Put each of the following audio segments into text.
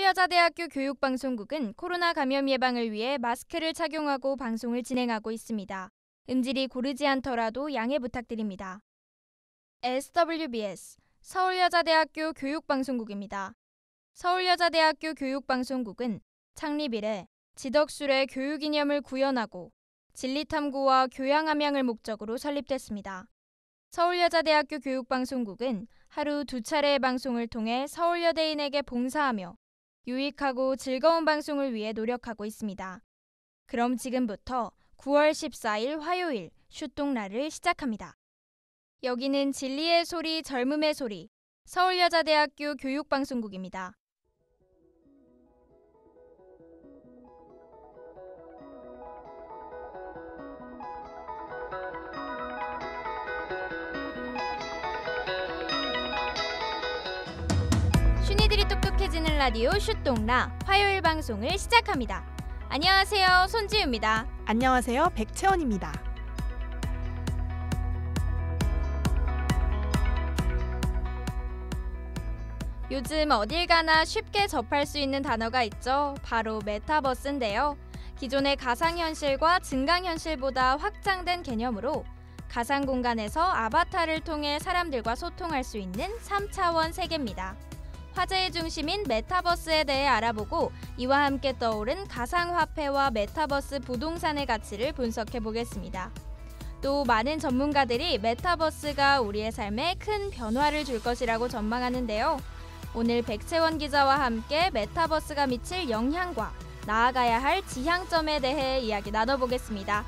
서울여자대학교 교육방송국은 코로나 감염 예방을 위해 마스크를 착용하고 방송을 진행하고 있습니다. 음질이 고르지 않더라도 양해 부탁드립니다. SWBS 서울여자대학교 교육방송국입니다. 서울여자대학교 교육방송국은 창립 이래 지덕술의 교육 이념을 구현하고 진리탐구와 교양 함양을 목적으로 설립됐습니다. 서울여자대학교 교육방송국은 하루 2차례의 방송을 통해 서울여대인에게 봉사하며 유익하고 즐거운 방송을 위해 노력하고 있습니다. 그럼 지금부터 9월 14일 화요일 슛동라를 시작합니다. 여기는 진리의 소리, 젊음의 소리, 서울여자대학교 교육방송국입니다. 슈니들이 똑똑해지는 라디오 슛동라 화요일 방송을 시작합니다. 안녕하세요, 손지우입니다. 안녕하세요, 백채원입니다. 요즘 어딜 가나 쉽게 접할 수 있는 단어가 있죠. 바로 메타버스인데요. 기존의 가상현실과 증강현실보다 확장된 개념으로 가상 공간에서 아바타를 통해 사람들과 소통할 수 있는 3차원 세계입니다. 화제의 중심인 메타버스에 대해 알아보고 이와 함께 떠오른 가상화폐와 메타버스 부동산의 가치를 분석해 보겠습니다. 또 많은 전문가들이 메타버스가 우리의 삶에 큰 변화를 줄 것이라고 전망하는데요. 오늘 백채원 기자와 함께 메타버스가 미칠 영향과 나아가야 할 지향점에 대해 이야기 나눠보겠습니다.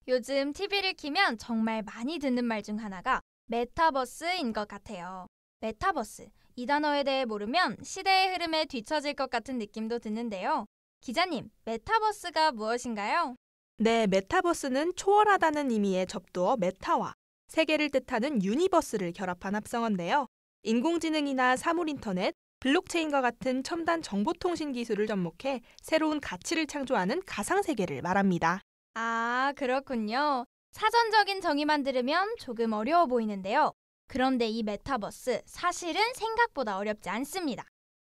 요즘 TV를 켜면 정말 많이 듣는 말 중 하나가 메타버스인 것 같아요. 메타버스, 이 단어에 대해 모르면 시대의 흐름에 뒤처질 것 같은 느낌도 드는데요. 기자님, 메타버스가 무엇인가요? 네, 메타버스는 초월하다는 의미의 접두어 메타와 세계를 뜻하는 유니버스를 결합한 합성어인데요. 인공지능이나 사물인터넷, 블록체인과 같은 첨단 정보통신 기술을 접목해 새로운 가치를 창조하는 가상세계를 말합니다. 아, 그렇군요. 사전적인 정의만 들으면 조금 어려워 보이는데요. 그런데 이 메타버스 사실은 생각보다 어렵지 않습니다.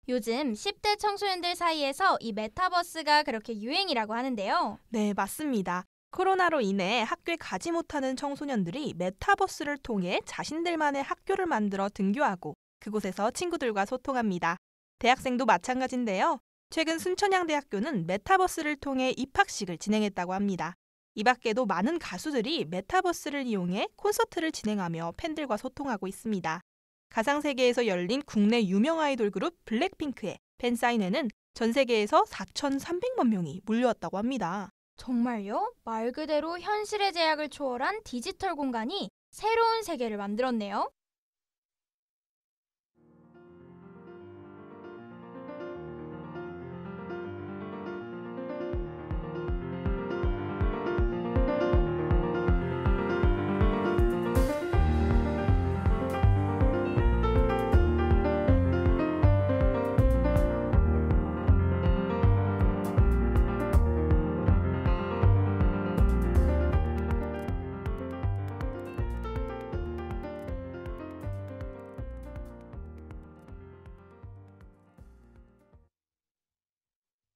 요즘 10대 청소년들 사이에서 이 메타버스가 그렇게 유행이라고 하는데요. 네, 맞습니다. 코로나로 인해 학교에 가지 못하는 청소년들이 메타버스를 통해 자신들만의 학교를 만들어 등교하고 그곳에서 친구들과 소통합니다. 대학생도 마찬가지인데요. 최근 순천향대학교는 메타버스를 통해 입학식을 진행했다고 합니다. 이 밖에도 많은 가수들이 메타버스를 이용해 콘서트를 진행하며 팬들과 소통하고 있습니다. 가상세계에서 열린 국내 유명 아이돌 그룹 블랙핑크의 팬사인회는 전 세계에서 4,300만 명이 몰려왔다고 합니다. 정말요? 말 그대로 현실의 제약을 초월한 디지털 공간이 새로운 세계를 만들었네요.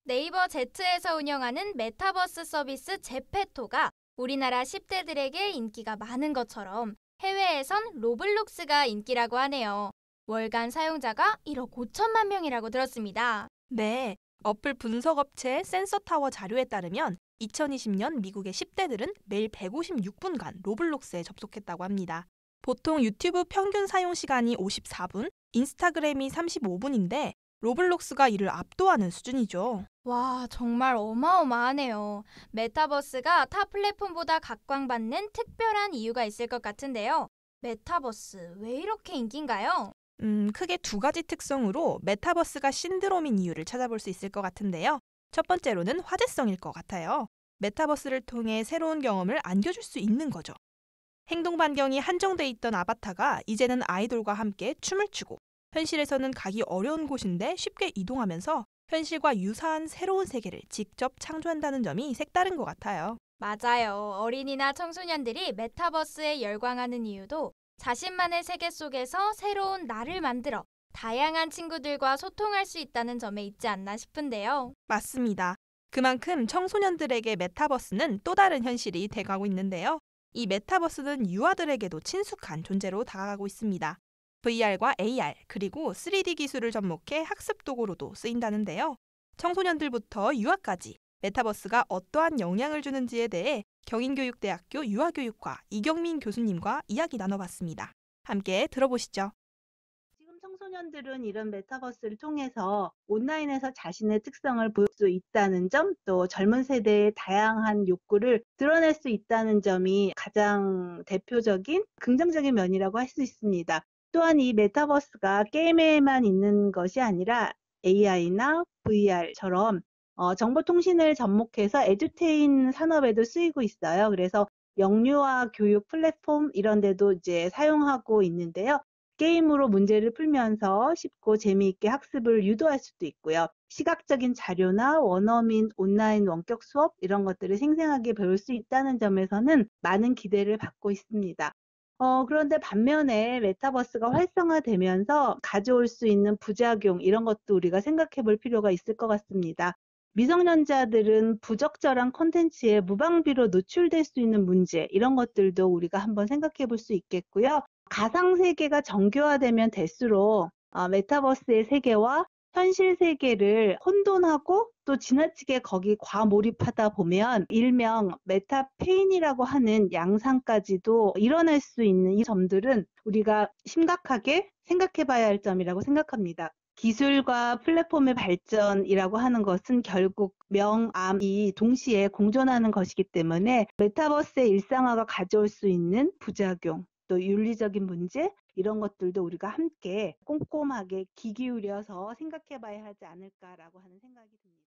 네이버 Z에서 운영하는 메타버스 서비스 제페토가 우리나라 10대들에게 인기가 많은 것처럼 해외에선 로블록스가 인기라고 하네요. 월간 사용자가 1억 5천만 명이라고 들었습니다. 네, 어플 분석업체 센서타워 자료에 따르면 2020년 미국의 10대들은 매일 156분간 로블록스에 접속했다고 합니다. 보통 유튜브 평균 사용 시간이 54분, 인스타그램이 35분인데 로블록스가 이를 압도하는 수준이죠. 와, 정말 어마어마하네요. 메타버스가 타 플랫폼보다 각광받는 특별한 이유가 있을 것 같은데요. 메타버스, 왜 이렇게 인기인가요? 크게 두 가지 특성으로 메타버스가 신드롬인 이유를 찾아볼 수 있을 것 같은데요. 첫 번째로는 화제성일 것 같아요. 메타버스를 통해 새로운 경험을 안겨줄 수 있는 거죠. 행동 반경이 한정돼 있던 아바타가 이제는 아이돌과 함께 춤을 추고 현실에서는 가기 어려운 곳인데 쉽게 이동하면서 현실과 유사한 새로운 세계를 직접 창조한다는 점이 색다른 것 같아요. 맞아요. 어린이나 청소년들이 메타버스에 열광하는 이유도 자신만의 세계 속에서 새로운 나를 만들어 다양한 친구들과 소통할 수 있다는 점에 있지 않나 싶은데요. 맞습니다. 그만큼 청소년들에게 메타버스는 또 다른 현실이 돼가고 있는데요. 이 메타버스는 유아들에게도 친숙한 존재로 다가가고 있습니다. VR과 AR, 그리고 3D 기술을 접목해 학습 도구로도 쓰인다는데요. 청소년들부터 유아까지 메타버스가 어떠한 영향을 주는지에 대해 경인교육대학교 유아교육과 이경민 교수님과 이야기 나눠봤습니다. 함께 들어보시죠. 지금 청소년들은 이런 메타버스를 통해서 온라인에서 자신의 특성을 보일 수 있다는 점, 또 젊은 세대의 다양한 욕구를 드러낼 수 있다는 점이 가장 대표적인 긍정적인 면이라고 할 수 있습니다. 또한 이 메타버스가 게임에만 있는 것이 아니라 AI나 VR처럼 정보통신을 접목해서 에듀테인 산업에도 쓰이고 있어요. 그래서 영유아 교육 플랫폼 이런 데도 이제 사용하고 있는데요. 게임으로 문제를 풀면서 쉽고 재미있게 학습을 유도할 수도 있고요. 시각적인 자료나 원어민 온라인 원격 수업 이런 것들을 생생하게 배울 수 있다는 점에서는 많은 기대를 받고 있습니다. 그런데 반면에 메타버스가 활성화되면서 가져올 수 있는 부작용 이런 것도 우리가 생각해 볼 필요가 있을 것 같습니다. 미성년자들은 부적절한 콘텐츠에 무방비로 노출될 수 있는 문제 이런 것들도 우리가 한번 생각해 볼 수 있겠고요. 가상세계가 정교화되면 될수록 메타버스의 세계와 현실 세계를 혼돈하고 또 지나치게 거기 과몰입하다 보면 일명 메타페인이라고 하는 양상까지도 일어날 수 있는 이 점들은 우리가 심각하게 생각해 봐야 할 점이라고 생각합니다. 기술과 플랫폼의 발전이라고 하는 것은 결국 명암이 동시에 공존하는 것이기 때문에 메타버스의 일상화가 가져올 수 있는 부작용, 또 윤리적인 문제 이런 것들도 우리가 함께 꼼꼼하게 귀 기울여서 생각해 봐야 하지 않을까라고 하는 생각이 듭니다.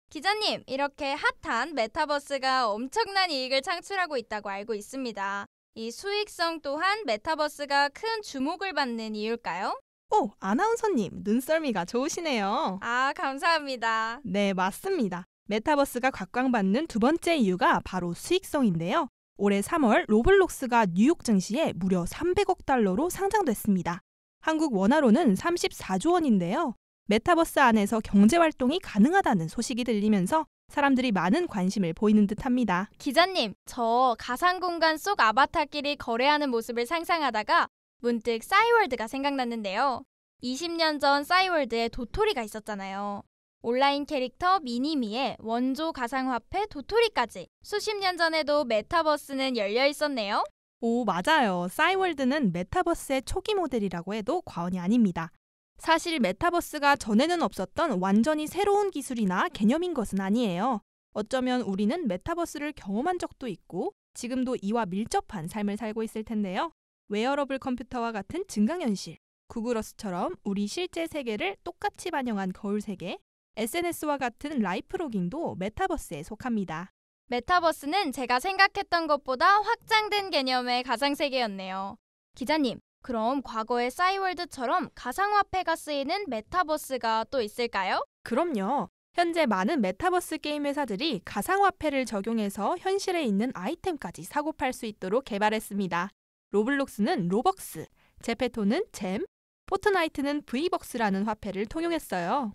기자님, 이렇게 핫한 메타버스가 엄청난 이익을 창출하고 있다고 알고 있습니다. 이 수익성 또한 메타버스가 큰 주목을 받는 이유일까요? 오, 아나운서님, 눈썰미가 좋으시네요. 아, 감사합니다. 네, 맞습니다. 메타버스가 각광받는 두 번째 이유가 바로 수익성인데요. 올해 3월 로블록스가 뉴욕 증시에 무려 300억 달러로 상장됐습니다. 한국 원화로는 34조 원인데요. 메타버스 안에서 경제활동이 가능하다는 소식이 들리면서 사람들이 많은 관심을 보이는 듯합니다. 기자님, 저 가상공간 속 아바타끼리 거래하는 모습을 상상하다가 문득 싸이월드가 생각났는데요. 20년 전 싸이월드에 도토리가 있었잖아요. 온라인 캐릭터 미니미에 원조 가상화폐 도토리까지 수십 년 전에도 메타버스는 열려 있었네요. 오, 맞아요. 싸이월드는 메타버스의 초기 모델이라고 해도 과언이 아닙니다. 사실 메타버스가 전에는 없었던 완전히 새로운 기술이나 개념인 것은 아니에요. 어쩌면 우리는 메타버스를 경험한 적도 있고 지금도 이와 밀접한 삶을 살고 있을 텐데요. 웨어러블 컴퓨터와 같은 증강현실, 구글어스처럼 우리 실제 세계를 똑같이 반영한 거울 세계, SNS와 같은 라이프로깅도 메타버스에 속합니다. 메타버스는 제가 생각했던 것보다 확장된 개념의 가상세계였네요. 기자님, 그럼 과거의 싸이월드처럼 가상화폐가 쓰이는 메타버스가 또 있을까요? 그럼요. 현재 많은 메타버스 게임 회사들이 가상화폐를 적용해서 현실에 있는 아이템까지 사고 팔 수 있도록 개발했습니다. 로블록스는 로벅스, 제페토는 잼, 포트나이트는 V벅스라는 화폐를 통용했어요.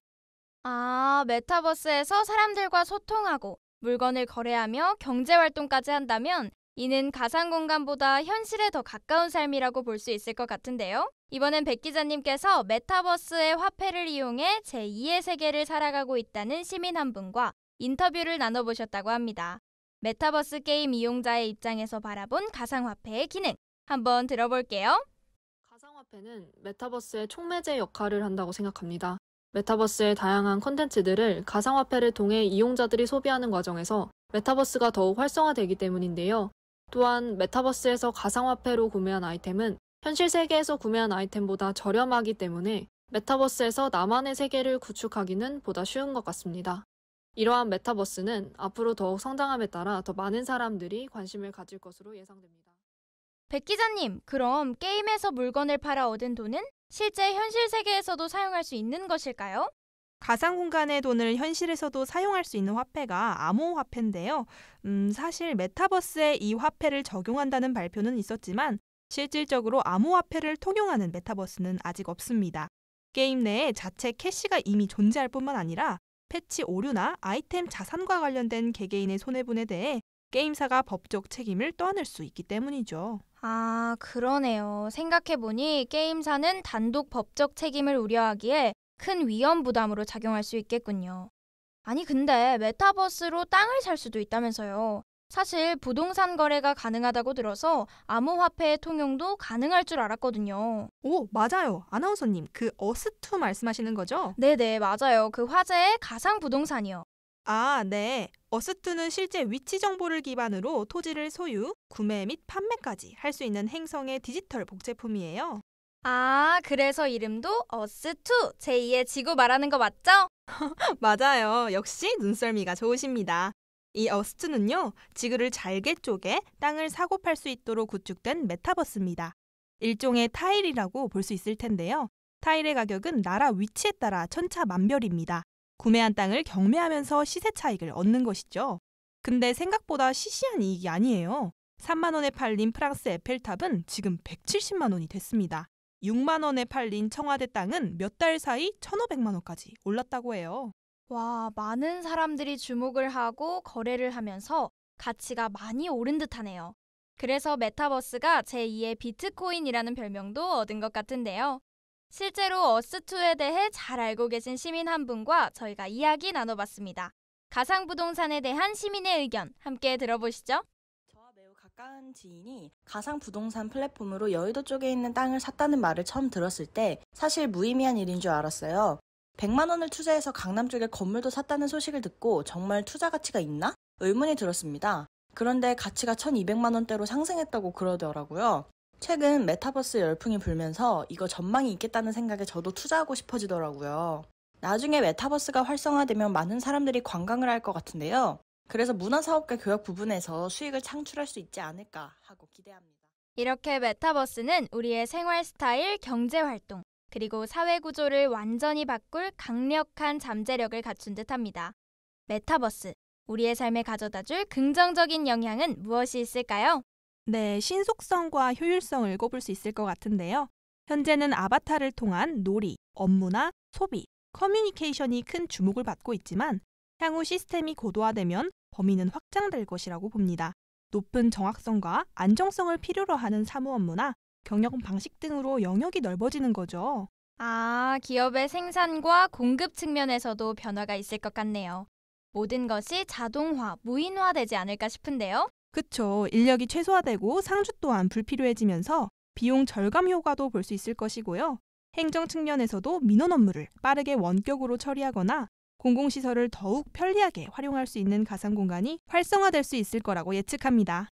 아, 메타버스에서 사람들과 소통하고 물건을 거래하며 경제활동까지 한다면 이는 가상공간보다 현실에 더 가까운 삶이라고 볼 수 있을 것 같은데요. 이번엔 백 기자님께서 메타버스의 화폐를 이용해 제2의 세계를 살아가고 있다는 시민 한 분과 인터뷰를 나눠보셨다고 합니다. 메타버스 게임 이용자의 입장에서 바라본 가상화폐의 기능, 한번 들어볼게요. 가상화폐는 메타버스의 촉매제 역할을 한다고 생각합니다. 메타버스의 다양한 콘텐츠들을 가상화폐를 통해 이용자들이 소비하는 과정에서 메타버스가 더욱 활성화되기 때문인데요. 또한 메타버스에서 가상화폐로 구매한 아이템은 현실 세계에서 구매한 아이템보다 저렴하기 때문에 메타버스에서 나만의 세계를 구축하기는 보다 쉬운 것 같습니다. 이러한 메타버스는 앞으로 더욱 성장함에 따라 더 많은 사람들이 관심을 가질 것으로 예상됩니다. 백 기자님, 그럼 게임에서 물건을 팔아 얻은 돈은 실제 현실 세계에서도 사용할 수 있는 것일까요? 가상 공간의 돈을 현실에서도 사용할 수 있는 화폐가 암호화폐인데요. 사실 메타버스에 이 화폐를 적용한다는 발표는 있었지만 실질적으로 암호화폐를 통용하는 메타버스는 아직 없습니다. 게임 내에 자체 캐시가 이미 존재할 뿐만 아니라 패치 오류나 아이템 자산과 관련된 개개인의 손해분에 대해 게임사가 법적 책임을 떠안을 수 있기 때문이죠. 아, 그러네요. 생각해보니 게임사는 단독 법적 책임을 우려하기에 큰 위험 부담으로 작용할 수 있겠군요. 아니, 근데 메타버스로 땅을 살 수도 있다면서요. 사실 부동산 거래가 가능하다고 들어서 암호화폐의 통용도 가능할 줄 알았거든요. 오, 맞아요. 아나운서님, 그 어스2 말씀하시는 거죠? 네네, 맞아요. 그 화제의 가상 부동산이요. 아, 네. 어스2는 실제 위치 정보를 기반으로 토지를 소유, 구매 및 판매까지 할 수 있는 행성의 디지털 복제품이에요. 아, 그래서 이름도 어스2, 제2의 지구 말하는 거 맞죠? 맞아요. 역시 눈썰미가 좋으십니다. 이 어스2는요, 지구를 잘게 쪼개 땅을 사고 팔 수 있도록 구축된 메타버스입니다. 일종의 타일이라고 볼 수 있을 텐데요. 타일의 가격은 나라 위치에 따라 천차만별입니다. 구매한 땅을 경매하면서 시세 차익을 얻는 것이죠. 근데 생각보다 시시한 이익이 아니에요. 3만 원에 팔린 프랑스 에펠탑은 지금 170만 원이 됐습니다. 6만 원에 팔린 청와대 땅은 몇 달 사이 1,500만 원까지 올랐다고 해요. 와, 많은 사람들이 주목을 하고 거래를 하면서 가치가 많이 오른 듯하네요. 그래서 메타버스가 제2의 비트코인이라는 별명도 얻은 것 같은데요. 실제로 어스2에 대해 잘 알고 계신 시민 한 분과 저희가 이야기 나눠봤습니다. 가상부동산에 대한 시민의 의견 함께 들어보시죠. 저와 매우 가까운 지인이 가상 부동산 플랫폼으로 여의도 쪽에 있는 땅을 샀다는 말을 처음 들었을 때 사실 무의미한 일인 줄 알았어요. 100만 원을 투자해서 강남 쪽에 건물도 샀다는 소식을 듣고 정말 투자 가치가 있나? 의문이 들었습니다. 그런데 가치가 1,200만 원대로 상승했다고 그러더라고요. 최근 메타버스 열풍이 불면서 이거 전망이 있겠다는 생각에 저도 투자하고 싶어지더라고요. 나중에 메타버스가 활성화되면 많은 사람들이 관광을 할 것 같은데요. 그래서 문화사업과 교육 부분에서 수익을 창출할 수 있지 않을까 하고 기대합니다. 이렇게 메타버스는 우리의 생활 스타일, 경제 활동, 그리고 사회 구조를 완전히 바꿀 강력한 잠재력을 갖춘 듯합니다. 메타버스, 우리의 삶에 가져다줄 긍정적인 영향은 무엇이 있을까요? 네, 신속성과 효율성을 꼽을 수 있을 것 같은데요. 현재는 아바타를 통한 놀이, 업무나 소비, 커뮤니케이션이 큰 주목을 받고 있지만 향후 시스템이 고도화되면 범위는 확장될 것이라고 봅니다. 높은 정확성과 안정성을 필요로 하는 사무 업무나 경영 방식 등으로 영역이 넓어지는 거죠. 아, 기업의 생산과 공급 측면에서도 변화가 있을 것 같네요. 모든 것이 자동화, 무인화되지 않을까 싶은데요. 그쵸. 인력이 최소화되고 상주 또한 불필요해지면서 비용 절감 효과도 볼 수 있을 것이고요. 행정 측면에서도 민원 업무를 빠르게 원격으로 처리하거나 공공시설을 더욱 편리하게 활용할 수 있는 가상공간이 활성화될 수 있을 거라고 예측합니다.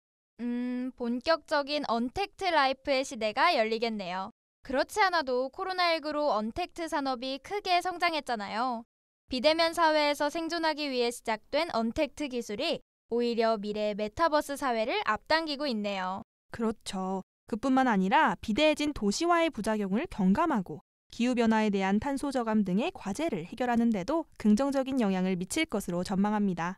본격적인 언택트 라이프의 시대가 열리겠네요. 그렇지 않아도 코로나19로 언택트 산업이 크게 성장했잖아요. 비대면 사회에서 생존하기 위해 시작된 언택트 기술이 오히려 미래의 메타버스 사회를 앞당기고 있네요. 그렇죠. 그뿐만 아니라 비대해진 도시화의 부작용을 경감하고 기후변화에 대한 탄소 저감 등의 과제를 해결하는 데도 긍정적인 영향을 미칠 것으로 전망합니다.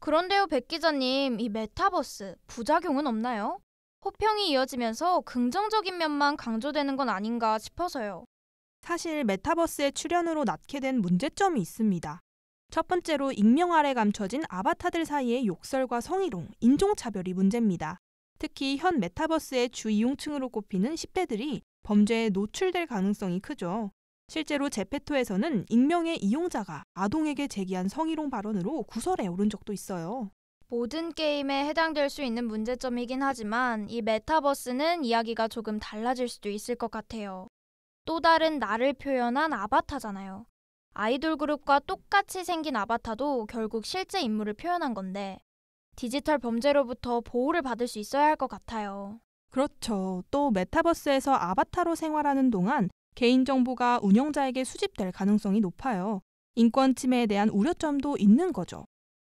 그런데요, 백 기자님, 이 메타버스 부작용은 없나요? 호평이 이어지면서 긍정적인 면만 강조되는 건 아닌가 싶어서요. 사실 메타버스의 출현으로 낳게 된 문제점이 있습니다. 첫 번째로 익명 아래 감춰진 아바타들 사이의 욕설과 성희롱, 인종차별이 문제입니다. 특히 현 메타버스의 주 이용층으로 꼽히는 10대들이 범죄에 노출될 가능성이 크죠. 실제로 제페토에서는 익명의 이용자가 아동에게 제기한 성희롱 발언으로 구설에 오른 적도 있어요. 모든 게임에 해당될 수 있는 문제점이긴 하지만 이 메타버스는 이야기가 조금 달라질 수도 있을 것 같아요. 또 다른 나를 표현한 아바타잖아요. 아이돌 그룹과 똑같이 생긴 아바타도 결국 실제 인물을 표현한 건데 디지털 범죄로부터 보호를 받을 수 있어야 할 것 같아요. 그렇죠. 또 메타버스에서 아바타로 생활하는 동안 개인정보가 운영자에게 수집될 가능성이 높아요. 인권 침해에 대한 우려점도 있는 거죠.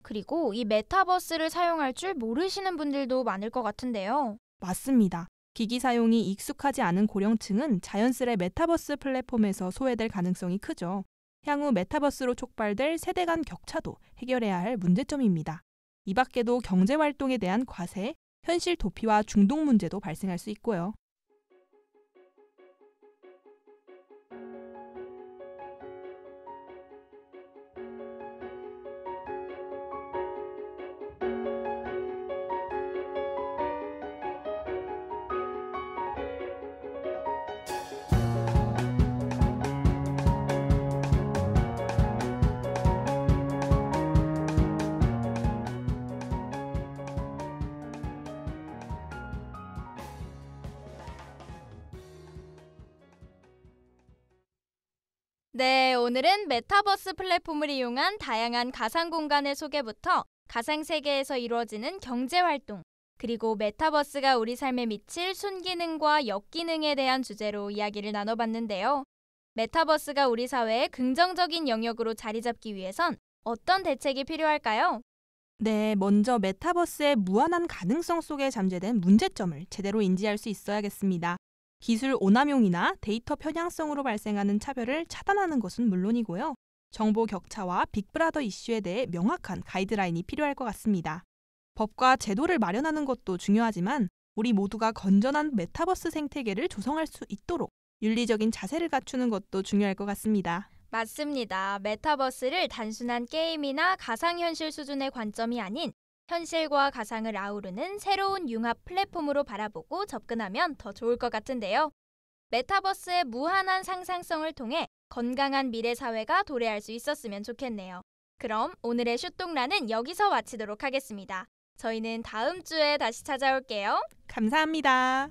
그리고 이 메타버스를 사용할 줄 모르시는 분들도 많을 것 같은데요. 맞습니다. 기기 사용이 익숙하지 않은 고령층은 자연스레 메타버스 플랫폼에서 소외될 가능성이 크죠. 향후 메타버스로 촉발될 세대 간 격차도 해결해야 할 문제점입니다. 이 밖에도 경제활동에 대한 과세, 현실 도피와 중독 문제도 발생할 수 있고요. 네, 오늘은 메타버스 플랫폼을 이용한 다양한 가상 공간의 소개부터 가상 세계에서 이루어지는 경제활동, 그리고 메타버스가 우리 삶에 미칠 순기능과 역기능에 대한 주제로 이야기를 나눠봤는데요. 메타버스가 우리 사회의 긍정적인 영역으로 자리 잡기 위해선 어떤 대책이 필요할까요? 네, 먼저 메타버스의 무한한 가능성 속에 잠재된 문제점을 제대로 인지할 수 있어야겠습니다. 기술 오남용이나 데이터 편향성으로 발생하는 차별을 차단하는 것은 물론이고요. 정보 격차와 빅브라더 이슈에 대해 명확한 가이드라인이 필요할 것 같습니다. 법과 제도를 마련하는 것도 중요하지만 우리 모두가 건전한 메타버스 생태계를 조성할 수 있도록 윤리적인 자세를 갖추는 것도 중요할 것 같습니다. 맞습니다. 메타버스를 단순한 게임이나 가상현실 수준의 관점이 아닌 현실과 가상을 아우르는 새로운 융합 플랫폼으로 바라보고 접근하면 더 좋을 것 같은데요. 메타버스의 무한한 상상성을 통해 건강한 미래 사회가 도래할 수 있었으면 좋겠네요. 그럼 오늘의 슈똥라는 여기서 마치도록 하겠습니다. 저희는 다음 주에 다시 찾아올게요. 감사합니다.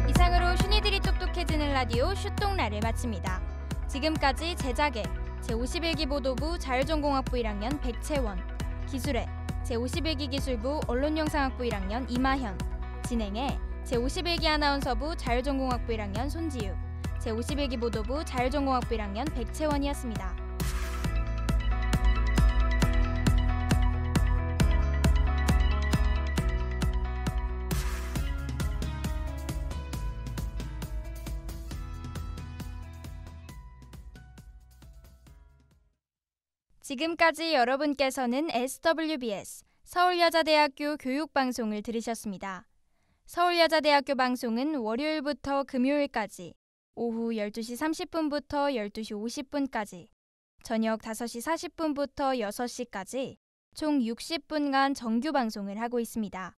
이상으로 슈니들이 똑똑해지는 라디오 슈똥라를 마칩니다. 지금까지 제작에 제51기 보도부 자율전공학부 1학년 백채원, 기술에 제51기 기술부 언론영상학부 1학년 이마현, 진행에 제51기 아나운서부 자율전공학부 1학년 손지유, 제51기 보도부 자율전공학부 1학년 백채원이었습니다. 지금까지 여러분께서는 SWBS 서울여자대학교 교육방송을 들으셨습니다. 서울여자대학교 방송은 월요일부터 금요일까지 오후 12시 30분부터 12시 50분까지, 저녁 5시 40분부터 6시까지 총 60분간 정규 방송을 하고 있습니다.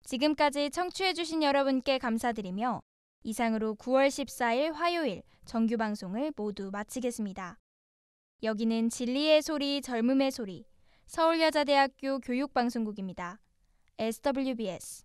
지금까지 청취해주신 여러분께 감사드리며 이상으로 9월 14일 화요일 정규 방송을 모두 마치겠습니다. 여기는 진리의 소리, 젊음의 소리, 서울여자대학교 교육방송국입니다. SWBS